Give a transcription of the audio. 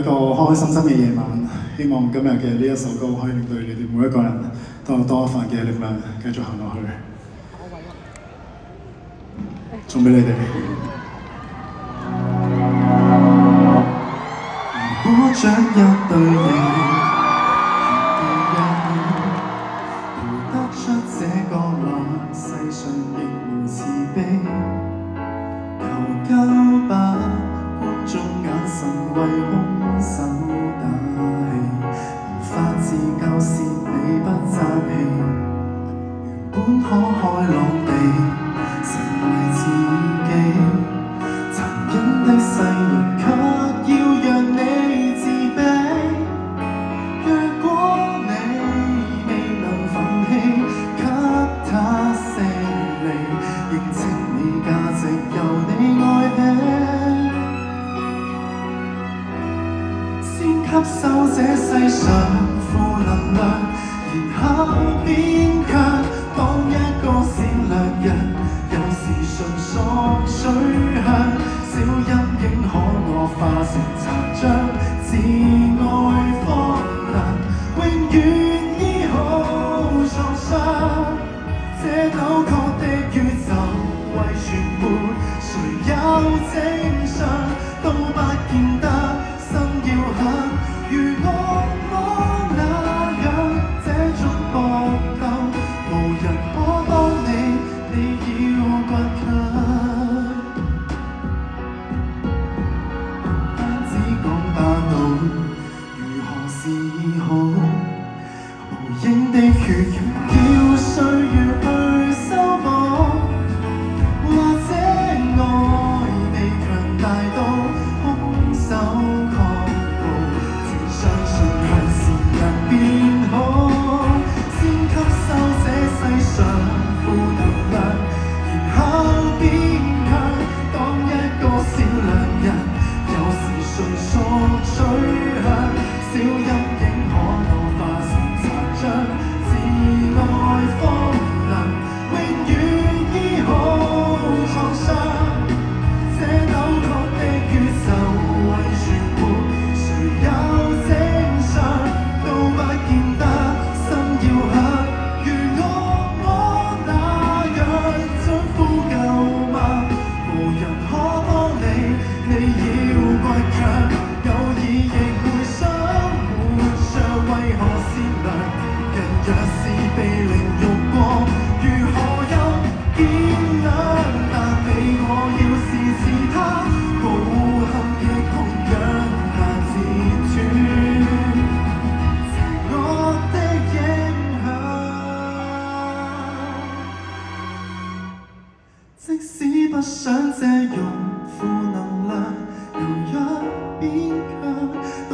一個開開心心嘅夜晚，希望今日嘅呢一首歌可以令到你哋每一個人都有多一份嘅力量，繼續行落去。送俾你哋。鼓掌一對形，陪得出這個浪，世上亦無慈悲。求救吧，觀眾眼神為兇手打氣，無法自救是你不爭氣，原本可開朗地成為自己，殘忍的世人卻要讓你自卑。若果你未能奮氣，給他勝利，認清你價值由你愛起，先吸收這世上負能量，然後變強。當一個善良人，有時純屬取向，小陰影可惡化成殘障，自愛方能永遠醫好創傷。這扭曲的宇宙遺傳沒誰有正常，都不見得心要狠。如我那樣這種搏鬥，無人可幫你，你要倔強。單只講霸道，如何是好？無影的血緣要歲月去修補，或者愛未強大到空手確步，只相信向善人變好，先吸收這世上負能量，然後變強。當一個善良人，有時純屬取向，小陰影可惡化成殘障，自愛方能永遠醫好創傷。這扭曲的宇宙遺傳沒誰有正常，都不見得心要狠。如我那樣將呼救嗎？無人可幫你，你要倔強。有意亦會想活着，為何善良人若是被凌辱過，如何有見諒？但你我要是似他，抱憾亦同樣難自斷邪惡的影響。即使不想借用負能量，柔弱變強，都